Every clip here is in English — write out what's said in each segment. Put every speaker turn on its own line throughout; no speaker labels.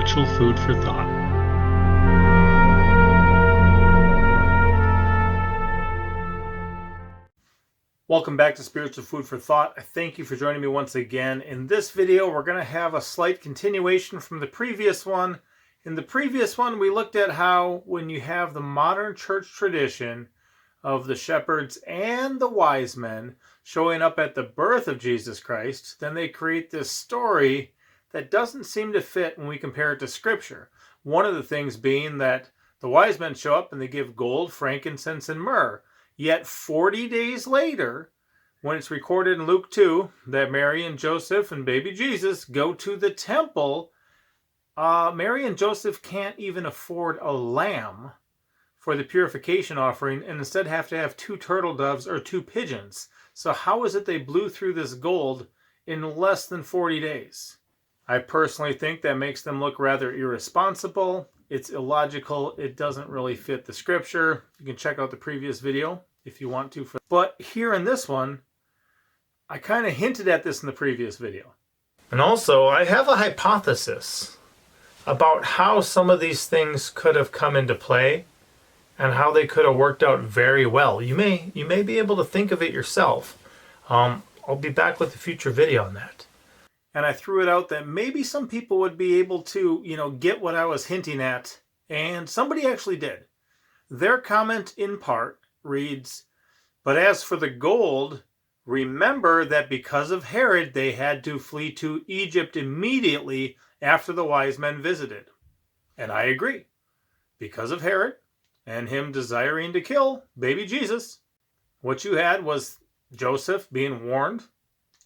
spiritual food for thought.
Welcome back to Spiritual Food for Thought. I thank you for joining me once again. In this video, we're going to have a slight continuation from the previous one. In the previous one, we looked at how when you have the modern church tradition of the shepherds and the wise men showing up at the birth of Jesus Christ, then they create this story that doesn't seem to fit when we compare it to Scripture. One of the things being that the wise men show up and they give gold, frankincense, and myrrh. Yet 40 days later, when it's recorded in Luke 2 that Mary and Joseph and baby Jesus go to the temple, Mary and Joseph can't even afford a lamb for the purification offering and instead have to have 2 turtle doves or 2 pigeons. So how is it they blew through this gold in less than 40 days? I personally think that makes them look rather irresponsible. It's illogical. It doesn't really fit the Scripture. You can check out the previous video if you want to. But here in this one, I kind of hinted at this in the previous video. And also, I have a hypothesis about how some of these things could have come into play and how they could have worked out very well. You may be able to think of it yourself. I'll be back with a future video on that. And I threw it out that maybe some people would be able to, get what I was hinting at. And somebody actually did. Their comment in part reads, "But as for the gold, remember that because of Herod, they had to flee to Egypt immediately after the wise men visited." And I agree. Because of Herod and him desiring to kill baby Jesus, what you had was Joseph being warned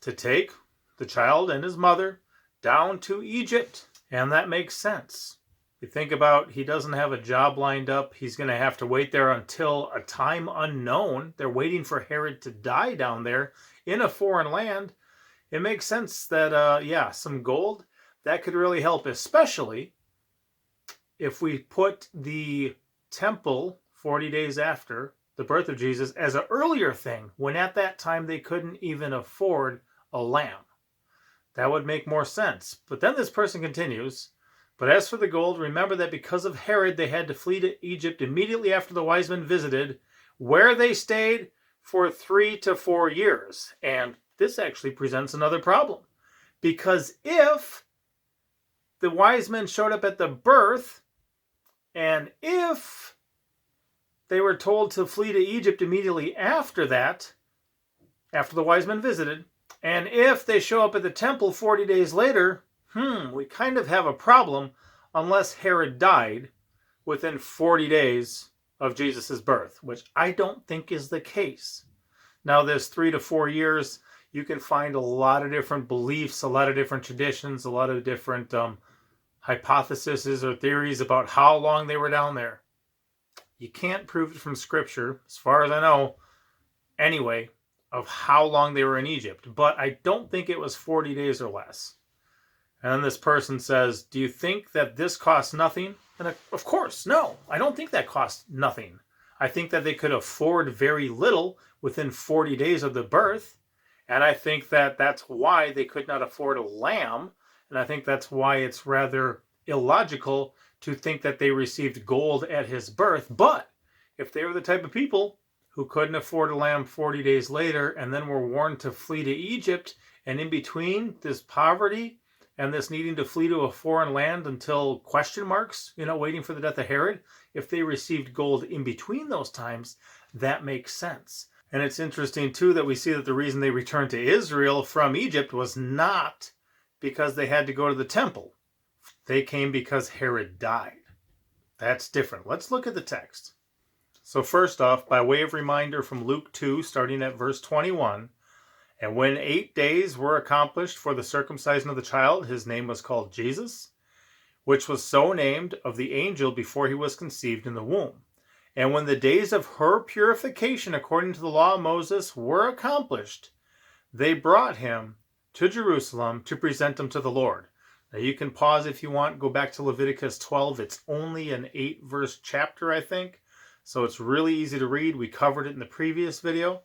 to take the child and his mother down to Egypt. And that makes sense. You think about, he doesn't have a job lined up. He's going to have to wait there until a time unknown. They're waiting for Herod to die down there in a foreign land. It makes sense that, some gold, that could really help, especially if we put the temple 40 days after the birth of Jesus as an earlier thing, when at that time they couldn't even afford a lamb. That would make more sense. But then this person continues, "But as for the gold, remember that because of Herod, they had to flee to Egypt immediately after the wise men visited, where they stayed for 3 to 4 years. And this actually presents another problem. Because if the wise men showed up at the birth, and if they were told to flee to Egypt immediately after that, after the wise men visited, and if they show up at the temple 40 days later, we kind of have a problem unless Herod died within 40 days of Jesus' birth, which I don't think is the case. Now, this 3 to 4 years, you can find a lot of different beliefs, a lot of different traditions, a lot of different hypotheses or theories about how long they were down there. You can't prove it from Scripture, as far as I know, anyway, of how long they were in Egypt. But I don't think it was 40 days or less. And then this person says, "Do you think that this costs nothing?" And of course, no, I don't think that costs nothing. I think that they could afford very little within 40 days of the birth. And I think that that's why they could not afford a lamb. And I think that's why it's rather illogical to think that they received gold at his birth. But if they were the type of people who couldn't afford a lamb 40 days later and then were warned to flee to Egypt, and in between this poverty and this needing to flee to a foreign land until question marks, waiting for the death of Herod, if they received gold in between those times, that makes sense. And it's interesting too that we see that the reason they returned to Israel from Egypt was not because they had to go to the temple. They came because Herod died. That's different. Let's look at the text. So first off, by way of reminder from Luke 2, starting at verse 21, "And when 8 days were accomplished for the circumcision of the child, his name was called Jesus, which was so named of the angel before he was conceived in the womb. And when the days of her purification according to the law of Moses were accomplished, they brought him to Jerusalem to present him to the Lord." Now you can pause if you want, go back to Leviticus 12. It's only an 8-verse chapter, I think. So it's really easy to read. We covered it in the previous video.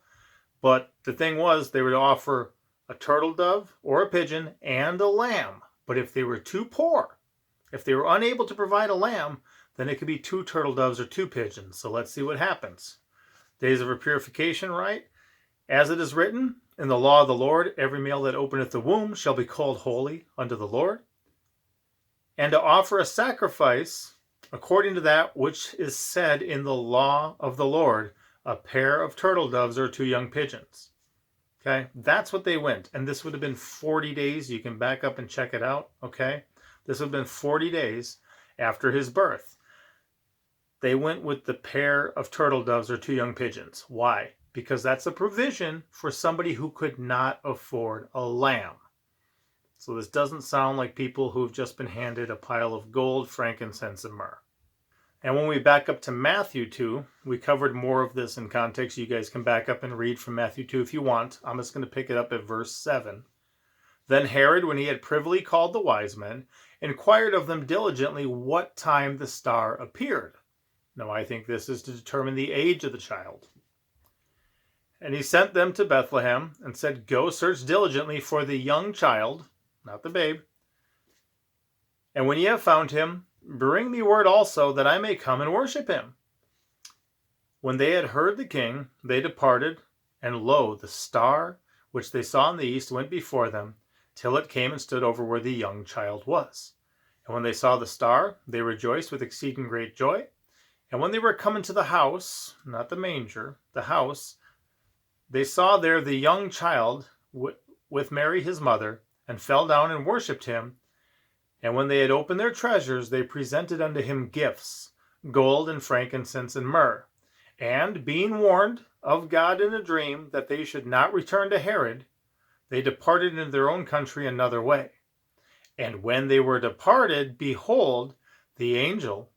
But the thing was, they would offer a turtle dove or a pigeon and a lamb. But if they were too poor If they were unable to provide a lamb, then it could be 2 turtle doves or 2 pigeons. So let's see what happens. Days of her purification, right? As it is written in the law of the Lord, every male that openeth the womb shall be called holy unto the Lord. And to offer a sacrifice according to that which is said in the law of the Lord, a pair of turtle doves or 2 young pigeons. Okay, that's what they went. And this would have been 40 days. You can back up and check it out. Okay, this would have been 40 days after his birth. They went with the pair of turtle doves or 2 young pigeons. Why? Because that's a provision for somebody who could not afford a lamb. So this doesn't sound like people who've just been handed a pile of gold, frankincense, and myrrh. And when we back up to Matthew 2, we covered more of this in context. You guys can back up and read from Matthew 2 if you want. I'm just going to pick it up at verse 7. Then Herod, when he had privily called the wise men, inquired of them diligently what time the star appeared. Now I think this is to determine the age of the child. And he sent them to Bethlehem and said, Go search diligently for the young child, not the babe. And when ye have found him, bring me word also that I may come and worship him. When they had heard the king, they departed, and lo, the star which they saw in the east went before them, till it came and stood over where the young child was. And when they saw the star, they rejoiced with exceeding great joy. And when they were come into the house, not the manger, the house, they saw there the young child with Mary his mother, and fell down and worshipped him. And when they had opened their treasures, they presented unto him gifts, gold and frankincense and myrrh. And being warned of God in a dream that they should not return to Herod, they departed into their own country another way. And when they were departed, behold, the angel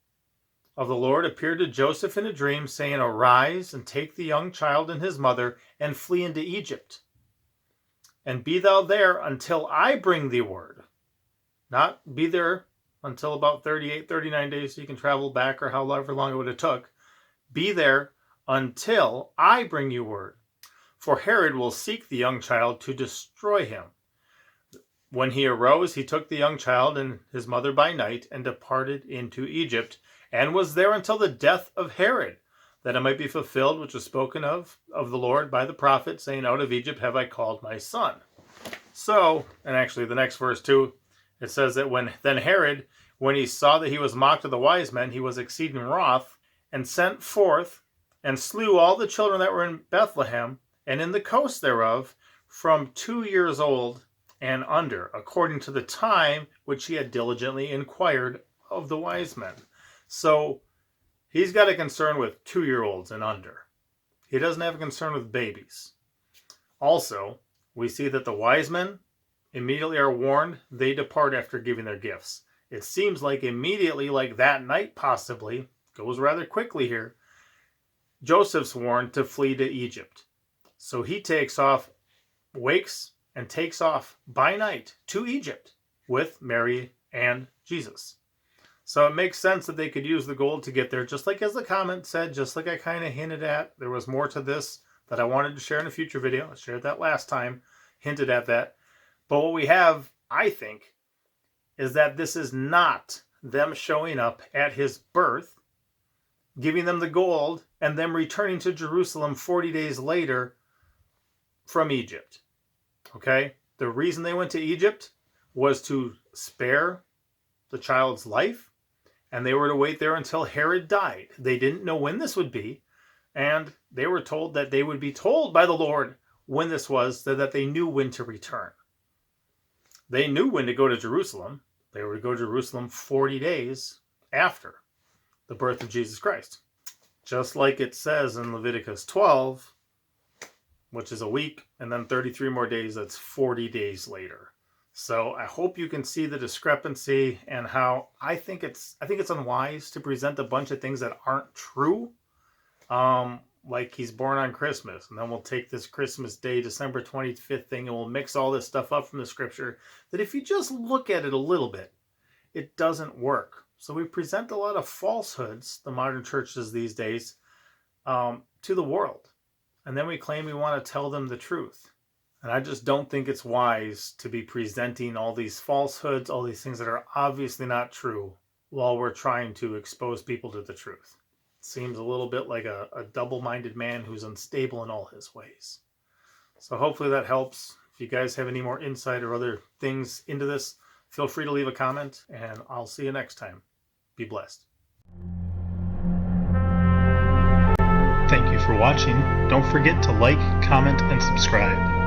of the Lord appeared to Joseph in a dream, saying, Arise, and take the young child and his mother, and flee into Egypt. And be thou there until I bring thee word. Not be there until about 38, 39 days so you can travel back, or however long it would have took. Be there until I bring you word. For Herod will seek the young child to destroy him. When he arose, he took the young child and his mother by night, and departed into Egypt, and was there until the death of Herod, that it might be fulfilled which was spoken of the Lord by the prophet, saying, Out of Egypt have I called my son. So, and actually the next verse too, it says that then Herod, when he saw that he was mocked of the wise men, he was exceeding wroth, and sent forth, and slew all the children that were in Bethlehem, and in the coast thereof, from 2 years old and under, according to the time which he had diligently inquired of the wise men. So he's got a concern with 2-year-olds and under. He doesn't have a concern with babies. Also, we see that the wise men immediately are warned. They depart after giving their gifts. It seems like immediately, like that night possibly, goes rather quickly here, Joseph's warned to flee to Egypt. So he takes off, wakes, and takes off by night to Egypt with Mary and Jesus. So it makes sense that they could use the gold to get there, just like as the comment said, just like I kind of hinted at. There was more to this that I wanted to share in a future video. I shared that last time, hinted at that. But what we have, I think, is that this is not them showing up at his birth, giving them the gold, and them returning to Jerusalem 40 days later from Egypt. Okay? The reason they went to Egypt was to spare the child's life, and they were to wait there until Herod died. They didn't know when this would be, and they were told that they would be told by the Lord when this was, so that they knew when to return. They knew when to go to Jerusalem. They were to go to Jerusalem 40 days after the birth of Jesus Christ. Just like it says in Leviticus 12, which is a week, and then 33 more days, that's 40 days later. So I hope you can see the discrepancy and how I think it's unwise to present a bunch of things that aren't true. Like he's born on Christmas, and then we'll take this Christmas Day, December 25th thing, and we'll mix all this stuff up from the scripture, that if you just look at it a little bit, it doesn't work. So we present a lot of falsehoods, the modern churches these days, to the world. And then we claim we want to tell them the truth. And I just don't think it's wise to be presenting all these falsehoods, all these things that are obviously not true, while we're trying to expose people to the truth. It seems a little bit like a double-minded man who's unstable in all his ways. So hopefully that helps. If you guys have any more insight or other things into this, feel free to leave a comment, and I'll see you next time. Be blessed. Thank you for watching. Don't forget to like, comment, and subscribe.